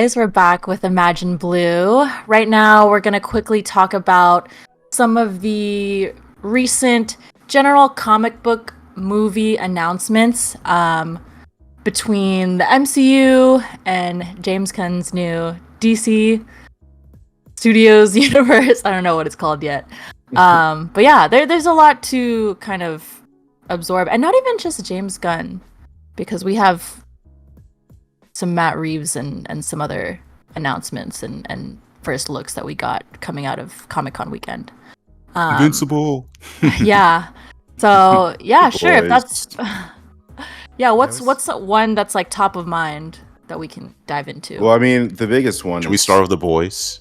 guys? We're back with Imagine Blue. Right now, we're going to quickly talk about some of the recent general comic book movie announcements between the MCU and James Gunn's new DC Studios universe. I don't know what it's called yet. But yeah, there's a lot to kind of absorb. And not even just James Gunn, because we have some Matt Reeves and some other announcements and first looks that we got coming out of Comic-Con weekend. Invincible. Yeah. So yeah, sure. If Boys. that's yeah. What's one that's like top of mind that we can dive into? Well, I mean, the biggest one. Should we start with The Boys?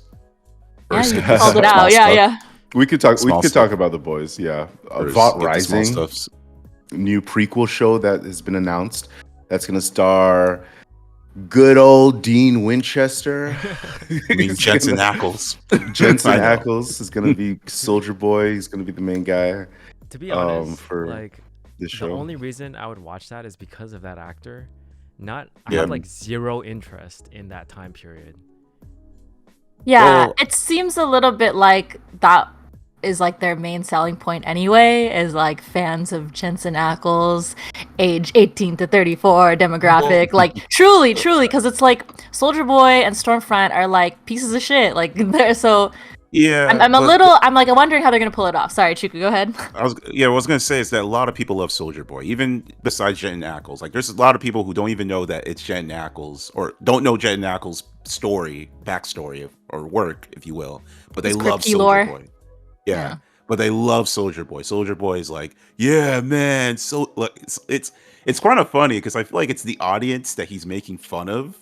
Yeah, Or you is called it small out. Yeah, stuff? yeah. We could talk. Small We could stuff. talk about the boys. Yeah, Or is Vought get the small Rising, stuffs? new prequel show that has been announced. That's gonna star good old Dean Winchester. I mean, Jensen Ackles. Jensen I know. Ackles is gonna be Soldier Boy. He's gonna be the main guy To be honest, for like this the show. only reason I would watch that is because of that actor. I Yeah. have like zero interest in that time period. Yeah, Well- it seems a little bit like that is like their main selling point anyway, is like fans of Jensen Ackles, age 18 to 34 demographic. Like truly, because it's like Soldier Boy and Stormfront are like pieces of shit. Like they're so Yeah, I'm wondering how they're gonna pull it off. Sorry, Chuka, go ahead. what I was gonna say is that a lot of people love Soldier Boy, even besides Jensen Ackles. Like, there's a lot of people who don't even know that it's Jensen Ackles, or don't know Jensen Ackles' backstory, or work, if you will. But they His love crypty Soldier lore. Boy. Yeah, Yeah. but they love Soldier Boy. Soldier Boy is like, yeah, man. So like, it's kind of funny because I feel like it's the audience that he's making fun of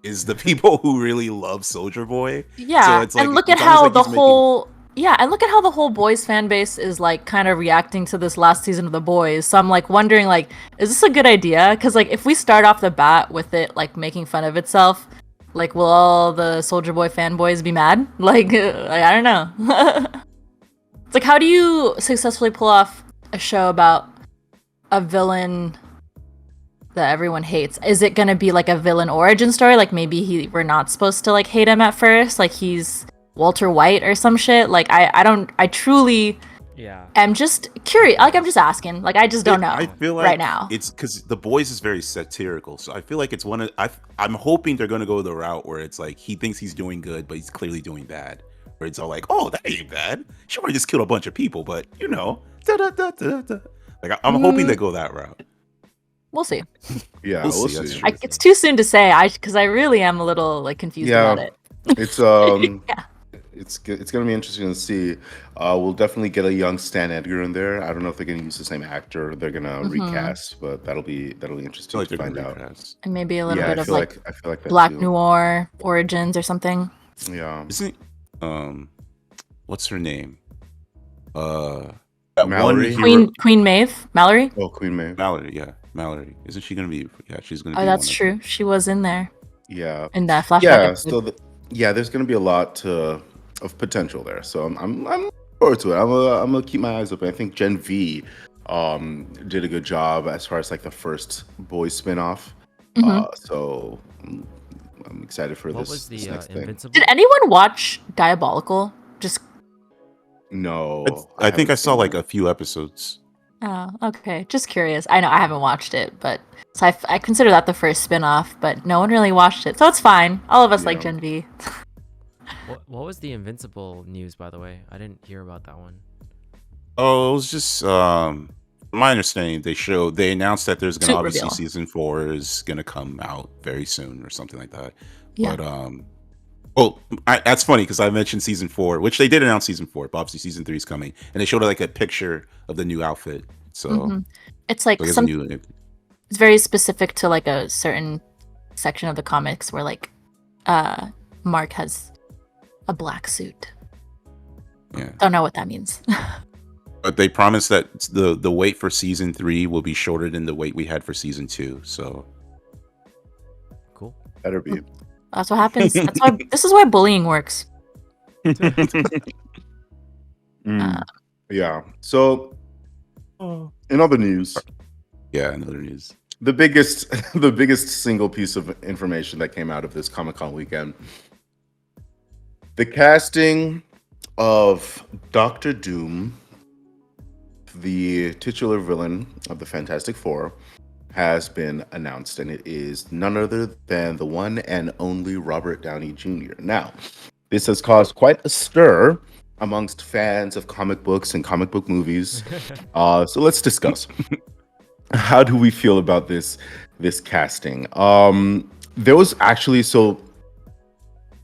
is the people who really love Soldier Boy. Yeah, So it's like, and look at it's how almost the like he's making- whole and look at how the whole boys fan base is like kind of reacting to this last season of the boys. So I'm like wondering, like, is this a good idea? Because like if we start off the bat with it like making fun of itself, like will all the Soldier Boy fanboys be mad? Like I don't know. It's like, how do you successfully pull off a show about a villain that everyone hates? Is it gonna be like a villain origin story? Like maybe we're not supposed to like hate him at first, like he's Walter White or some shit? Like I truly Yeah. am just curious. Like I'm just asking. Like I just don't know I feel like right now. it's because The Boys is very satirical, so I feel like it's one of I'm hoping they're gonna go the route where it's like he thinks he's doing good, but he's clearly doing bad. Where it's all like, oh, that ain't bad. Sure, he just killed a bunch of people, but you know, da-da-da-da-da. Like I'm hoping they go that route. We'll see. Yeah, We'll we'll see, that's see. true. It's too soon to say. Because I really am a little like confused Yeah. about it. It's Yeah. it's gonna be interesting to see. We'll definitely get a young Stan Edgar in there. I don't know if they're gonna use the same actor. Or they're gonna recast, but that'll be I interesting feel like to they're find gonna out. recast. And maybe a little Yeah, bit I of feel like I feel like that Black too. Noir origins or something. Yeah, Isn't what's her name? That Mallory? one Queen Maeve, Mallory. oh, Queen May. Mallory, yeah, Mallory. Isn't she gonna be? Yeah, she's gonna. Oh, be that's one of true. She was in there Yeah, in that flashback. yeah. episode. So there's gonna be a lot of potential there. So I'm looking forward to it. I'm gonna keep my eyes open. I think Gen V did a good job as far as like the first boys spinoff. So I'm excited for What this, was this the next thing. Invincible? Did anyone watch Diabolical? Just No, I think I haven't saw seen like that. a few episodes. oh, okay. Just curious. I know I haven't watched it, but so I consider that the first spin-off, but no one really watched it, so it's fine. All of us like Yeah. Gen V. What was the Invincible news, by the way? I didn't hear about that one. Oh, it was just my understanding. They announced that there's gonna Suit obviously reveal. season 4 is gonna come out very soon or something like that. Yeah. But well, that's funny because I mentioned season 4, which they did announce season 4, but obviously season 3 is coming, and they showed like a picture of the new outfit. So Mhm. It's like there's a some. new. It's very specific to like a certain section of the comics where like Mark has a black suit. Yeah. Don't know what that means. But they promised that the wait for season 3 will be shorter than the wait we had for season 2. So Cool. Better be. That's what happens. This is why bullying works. Yeah. So in other news, yeah, another news. the biggest the biggest single piece of information that came out of this Comic-Con weekend. The casting of Doctor Doom, the titular villain of the Fantastic Four, has been announced, and it is none other than the one and only Robert Downey Jr. Now, this has caused quite a stir amongst fans of comic books and comic book movies. So let's discuss. How do we feel about this casting? There was actually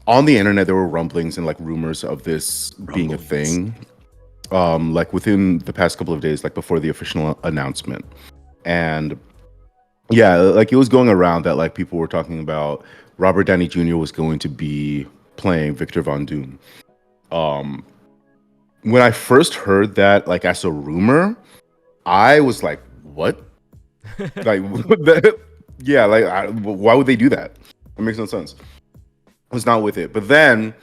on the internet there were rumblings and like rumors of this being a thing. Like within the past couple of days, like before the official announcement. And yeah, like it was going around that like people were talking about Robert Downey Jr. was going to be playing Victor Von Doom. When I first heard that, like as a rumor, I was like, "What? Like, yeah, like, why would they do that? It makes no sense." I was not with it, but then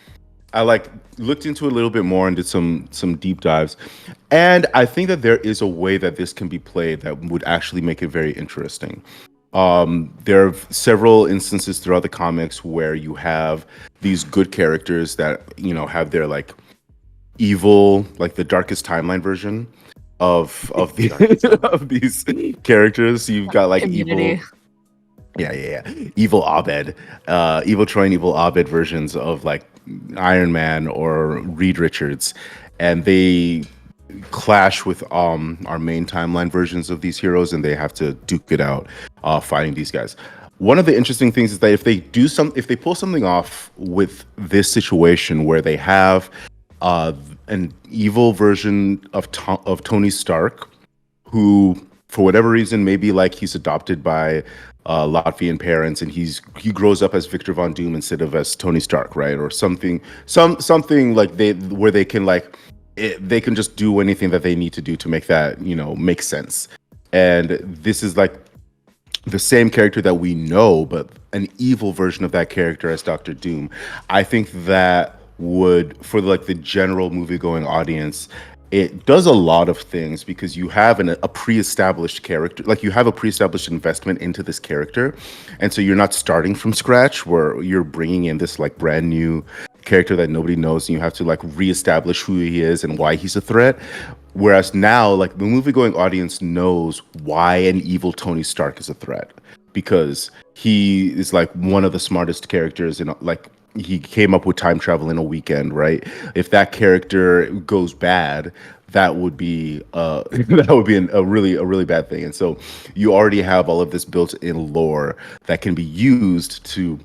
I like looked into it a little bit more and did some deep dives, and I think that there is a way that this can be played that would actually make it very interesting. There are several instances throughout the comics where you have these good characters that have their like evil, like the darkest timeline version of the of these characters. You've got like Community. evil, evil Abed, evil Troy and evil Abed versions of like Iron Man or Reed Richards, and they clash with our main timeline versions of these heroes, and they have to duke it out fighting these guys. One of the interesting things is that if they pull something off with this situation where they have an evil version of Tony Stark, who for whatever reason, maybe like he's adopted by Latvian parents and he grows up as Victor Von Doom instead of as Tony Stark, right? Or something like they can just do anything that they need to do to make that make sense. And this is like the same character that we know, but an evil version of that character as Doctor Doom. I think that would, for like the general movie-going audience, it does a lot of things because you have a pre-established character, like you have a pre-established investment into this character, and so you're not starting from scratch where you're bringing in this like brand new character that nobody knows, and you have to like reestablish who he is and why he's a threat. Whereas now, like the movie-going audience knows why an evil Tony Stark is a threat, because he is like one of the smartest characters in like he came up with time travel in a weekend, right? If that character goes bad, that would be a really bad thing. And so you already have all of this built-in lore that can be used to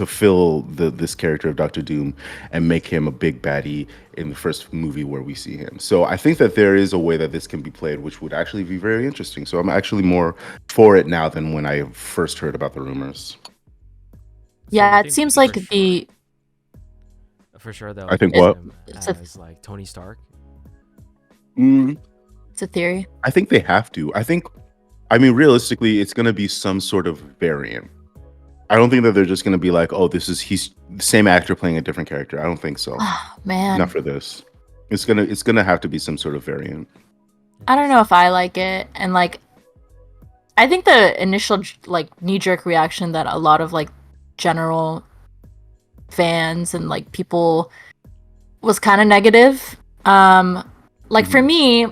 fill this character of Doctor Doom and make him a big baddie in the first movie where we see him. So I think that there is a way that this can be played, which would actually be very interesting. So I'm actually more for it now than when I first heard about the rumors. Yeah, it seems like for sure though. I think what? As like Tony Stark. It's a theory. I think they have to. I mean, realistically, it's going to be some sort of variant. I don't think that they're just going to be like, oh, he's the same actor playing a different character. I don't think so. Oh, man. Not for this. It's gonna have to be some sort of variant. I don't know if I like it, and like, I think the initial like knee-jerk reaction that a lot of like general fans and like people was kind of negative. Like for me,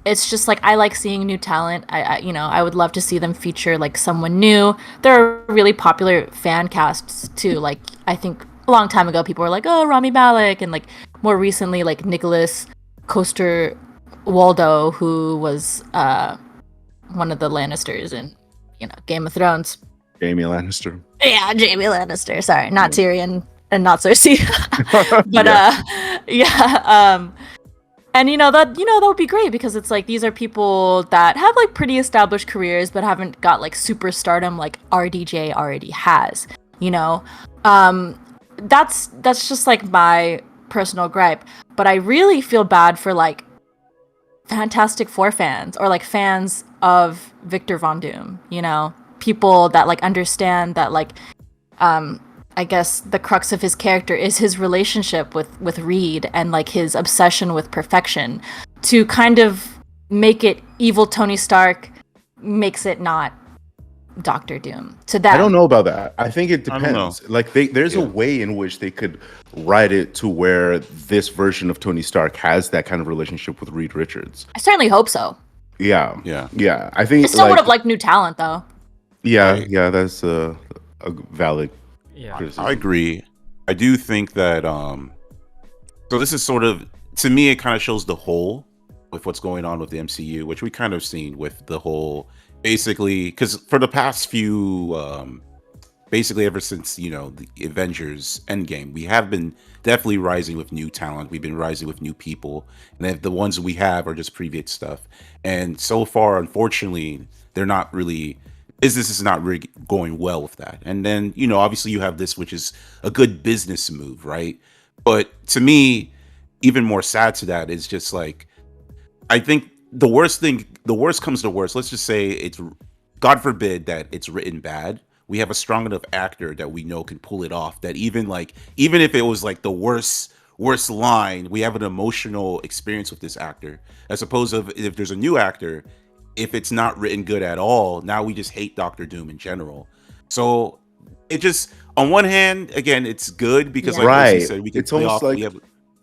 it's just like I like seeing new talent. I would love to see them feature like someone new. There are really popular fan casts too. Like I think a long time ago people were like, oh, Rami Malek, and like more recently like Nicholas Coster Waldo, who was one of the Lannisters in Game of Thrones. Jamie Lannister. Yeah, Jamie Lannister. Sorry, not Tyrion and not Cersei. But and that would be great because it's like these are people that have like pretty established careers but haven't got like superstardom like RDJ already has. That's just like my personal gripe. But I really feel bad for like Fantastic Four fans or like fans of Victor Von Doom, people that like understand that like I guess the crux of his character is his relationship with Reed and like his obsession with perfection, to kind of make it evil Tony Stark makes it not Doctor Doom to them. I don't know about that. I think it I don't know. depends. Like there's a way in which they could write it to where this version of Tony Stark has that kind of relationship with Reed Richards. I certainly hope so. Yeah. Yeah. Yeah. I think I still would have liked new talent though. Yeah, Right. yeah, that's a valid Yeah. criticism. I agree. I do think that so this is sort of, to me, it kind of shows the whole with what's going on with the MCU, which we kind of seen with the whole, basically, because for the past few basically ever since, you know, the Avengers Endgame, we have been definitely rising with new talent. We've been rising with new people, and if the ones we have are just previous stuff. And so far, unfortunately, they're not really, business is not really going well with that. And then, you know, obviously you have this, which is a good business move, right? But to me, even more sad to that is just like, I think the worst comes to worst. Let's just say it's, God forbid that it's written bad. We have a strong enough actor that we know can pull it off. That even if it was like the worst line, we have an emotional experience with this actor. As opposed to if there's a new actor, if it's not written good at all, now we just hate Doctor Doom in general. So it just, on one hand, again, it's good because Yeah. like Lucy Right. said, we can It's play almost off. like- We have,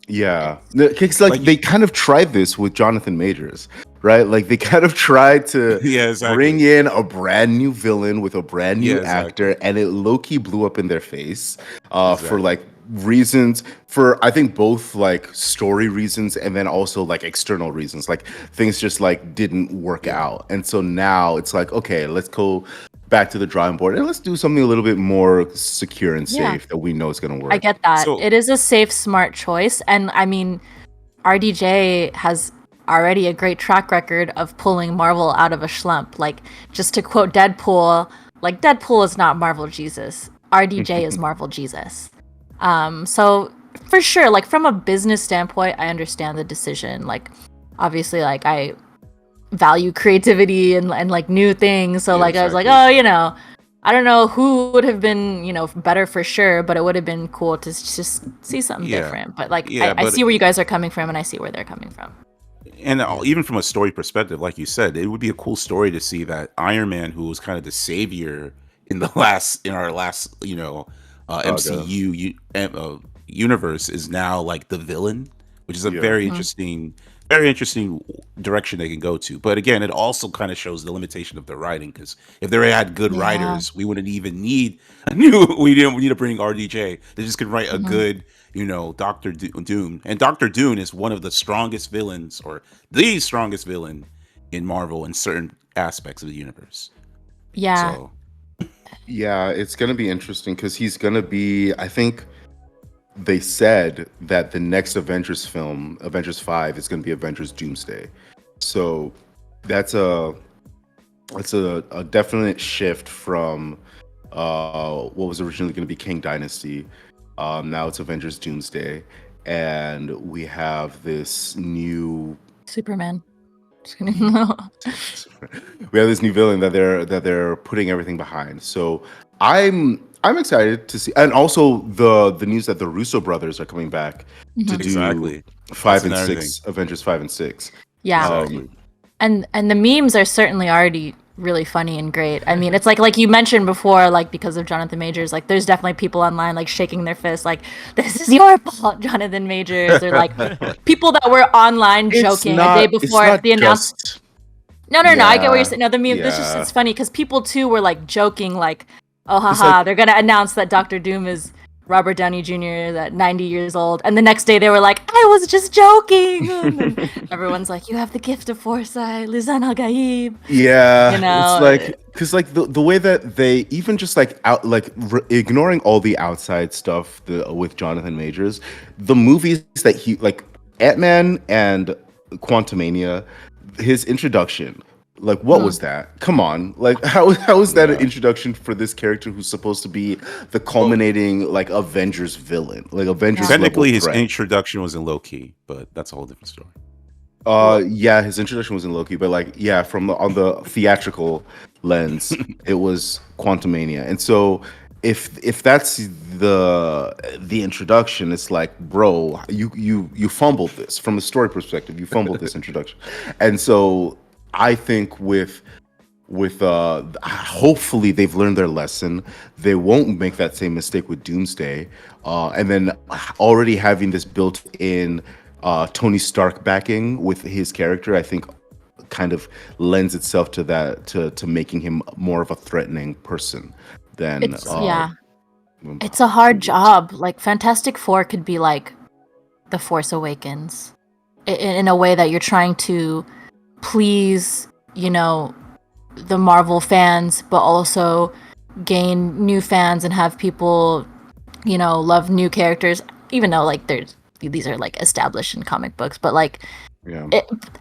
Yeah, it's like Like- they kind of tried this with Jonathan Majors, right? Like they kind of tried to yeah, exactly. bring in a brand new villain with a brand new Yeah, exactly. actor, and it low-key blew up in their face for Exactly. like reasons, for I think both like story reasons and then also like external reasons. Like things just like didn't work Yeah. out, and so now it's like, okay, let's go back to the drawing board and let's do something a little bit more secure and Yeah. safe that we know is going to work. I get that. So- It is a safe, smart choice. And I mean, RDJ has already a great track record of pulling Marvel out of a slump. Like, just to quote Deadpool, like, Deadpool is not Marvel Jesus. RDJ is Marvel Jesus. So, for sure, like, from a business standpoint, I understand the decision. Like, obviously, like, I value creativity and like new things. So Yeah, like I was like, exactly. oh, you know, I don't know who would have been, you know, better for sure, but it would have been cool to just see something Yeah. different. But like, Yeah, I but- see where you guys are coming from, and I see where they're coming from. And even from a story perspective, like you said, it would be a cool story to see that Iron Man, who was kind of the savior in our last, you know, MCU universe, is now like the villain, which is a Yeah. very interesting direction they can go to. But again, it also kind of shows the limitation of the writing, because if they had good Yeah. writers, we wouldn't even need we didn't need to bring RDJ. They just could write a good, you know, Doctor Doom. And Doctor Doom is one of the strongest villains, or the strongest villain in Marvel in certain aspects of the universe. Yeah. So Yeah, it's going to be interesting because he's going to be, I think they said that the next Avengers film, Avengers 5, is going to be Avengers Doomsday. So that's a definite shift from what was originally going to be King Dynasty. Now it's Avengers Doomsday, and we have this new Superman. Just kidding. we have this new villain that they're putting everything behind. So I'm excited to see, and also the news that the Russo brothers are coming back to do exactly. 5 That's and another 6, Avengers 5 and 6. Yeah. Exactly. And the memes are certainly already really funny and great. I mean, it's like you mentioned before, like because of Jonathan Majors, like there's definitely people online like shaking their fists, like this is your fault, Jonathan Majors, or like people that were online joking a day before the announcement. No, I get what you're saying. No, the meme. Yeah. It's funny because people too were like joking, like, oh, It's haha, like- they're gonna announce that Doctor Doom is Robert Downey Jr. at 90 years old, and the next day they were like, I was just joking. And then everyone's like, you have the gift of foresight, Luzan Al Gaib. Yeah, You know, it's like because like the way that they even just like ignoring all the outside stuff with Jonathan Majors, the movies that he like Ant-Man and Quantumania, his introduction. Like, what was that? Come on. Like, how is that an introduction for this character who's supposed to be the culminating, like, Avengers villain? Like, Avengers Technically, level his threat. introduction was in low key, but that's a whole different story. Yeah, his introduction was in Loki, but like, yeah, on the theatrical lens, it was Quantumania. And so if that's the introduction, it's like, bro, you fumbled this from a story perspective. You fumbled this introduction. And so I think with with hopefully they've learned their lesson. They won't make that same mistake with Doomsday. And then already having this built-in Tony Stark backing with his character, I think kind of lends itself to that, to making him more of a threatening person than It's it's a hard job. Like Fantastic Four could be like The Force Awakens in a way that you're trying to please, the Marvel fans, but also gain new fans and have people, love new characters, even though like these are like established in comic books, but like yeah.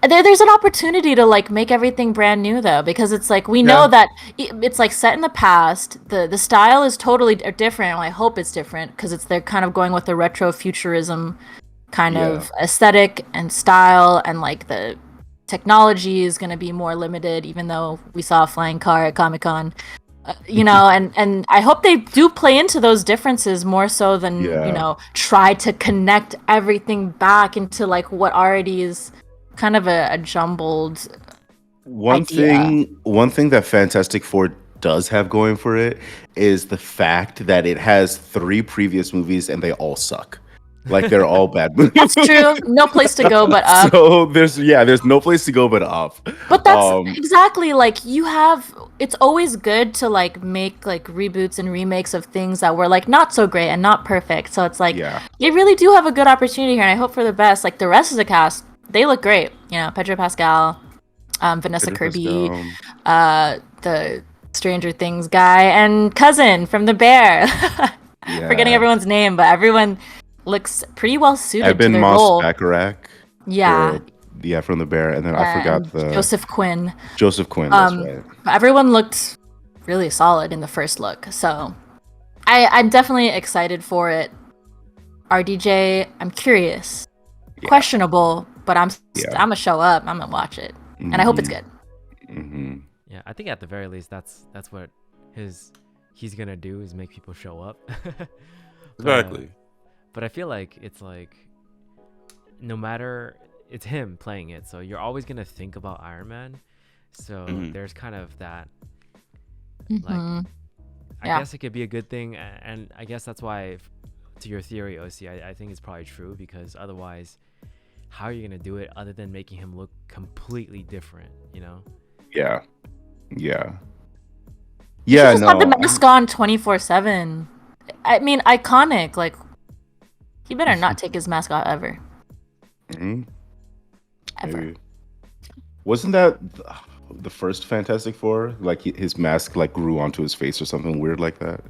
there's an opportunity to like make everything brand new though, because it's like we know that it's like set in the past. The style is totally different. I hope it's different because they're kind of going with the retro futurism kind of aesthetic and style, and like the technology is going to be more limited, even though we saw a flying car at Comic-Con. And I hope they do play into those differences more so than try to connect everything back into like what already is kind of a jumbled idea. One thing that Fantastic Four does have going for it is the fact that it has 3 previous movies and they all suck. Like they're all bad movies. That's true. No place to go but up. So there's no place to go but up. But that's exactly like it's always good to like make like reboots and remakes of things that were like not so great and not perfect. So it's like you really do have a good opportunity here, and I hope for the best. Like the rest of the cast, they look great. Pedro Pascal, Vanessa Kirby, the Stranger Things guy, and cousin from The Bear. Forgetting everyone's name, but everyone looks pretty well suited to their role. Bacharach. From The Bear, and then I forgot the Joseph Quinn. That's right. Everyone looked really solid in the first look, so I'm definitely excited for it. RDJ, I'm curious. Questionable, but I'm gonna show up. I'm gonna watch it, and I hope it's good. Mm-hmm. Yeah, I think at the very least that's what he's gonna do, is make people show up. Exactly. But I feel like it's like, no matter, it's him playing it, so you're always gonna think about Iron Man. So there's kind of that, like, I guess it could be a good thing, and I guess that's why, to your theory, OC, I think it's probably true, because otherwise, how are you gonna do it other than making him look completely different? Yeah. Just have the mask on 24/7. I mean, iconic. Like, he better not take his mask off ever. Ever. Maybe. Wasn't that the first Fantastic Four? Like his mask like grew onto his face or something weird like that.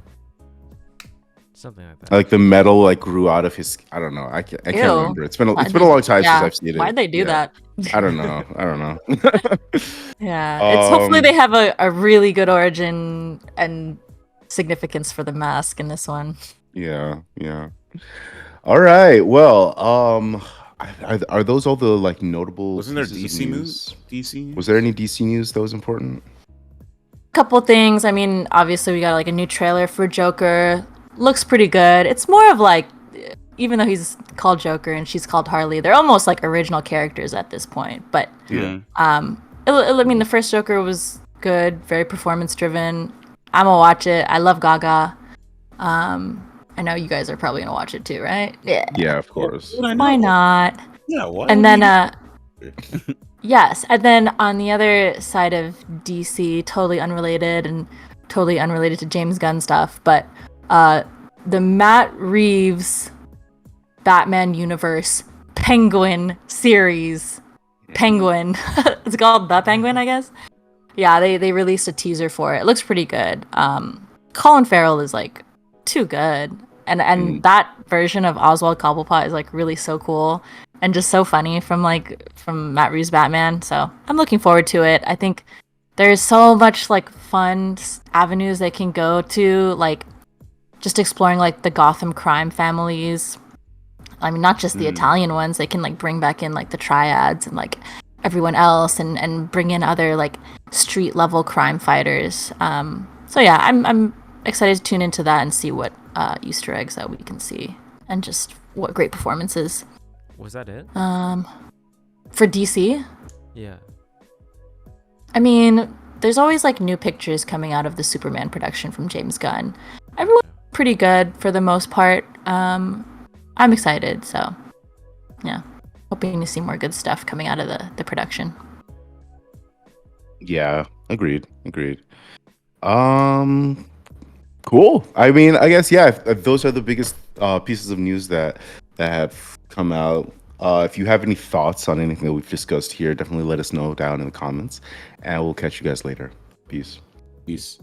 Something like that. Like the metal like grew out of his. I don't know. I can't remember. It's been a long time since I've seen it. Why'd they do that? I don't know. Yeah, it's hopefully they have a really good origin and significance for the mask in this one. Yeah. All right. Well, are those all the like notable? Wasn't there DC news? Was there any DC news that was important? Couple things. I mean, obviously we got like a new trailer for Joker. Looks pretty good. It's more of like, even though he's called Joker and she's called Harley, they're almost like original characters at this point. But I mean, the first Joker was good, very performance driven. I'm gonna watch it. I love Gaga. I know you guys are probably gonna watch it too, right? Yeah, of course. Why not? Yeah, why? And then yes, and then on the other side of DC, totally unrelated to James Gunn stuff, but the Matt Reeves Batman universe Penguin series. Penguin. It's called The Penguin, I guess. Yeah, they released a teaser for it. It looks pretty good. Colin Farrell is like too good. And that version of Oswald Cobblepot is like really so cool and just so funny from Matt Reeves' Batman. So I'm looking forward to it. I think there's so much like fun avenues they can go to, like just exploring like the Gotham crime families. I mean, not just the Italian ones. They can like bring back in like the triads and like everyone else, and bring in other like street level crime fighters. So yeah, I'm excited to tune into that and see what Easter eggs that we can see, and just what great performances. Was that it? For DC? Yeah. I mean, there's always like new pictures coming out of the Superman production from James Gunn. Everyone's pretty good for the most part. I'm excited, so yeah, hoping to see more good stuff coming out of the production. Yeah, agreed. Cool. I mean, I guess yeah. If those are the biggest pieces of news that have come out. If you have any thoughts on anything that we've discussed here, definitely let us know down in the comments, and we'll catch you guys later. Peace. Peace.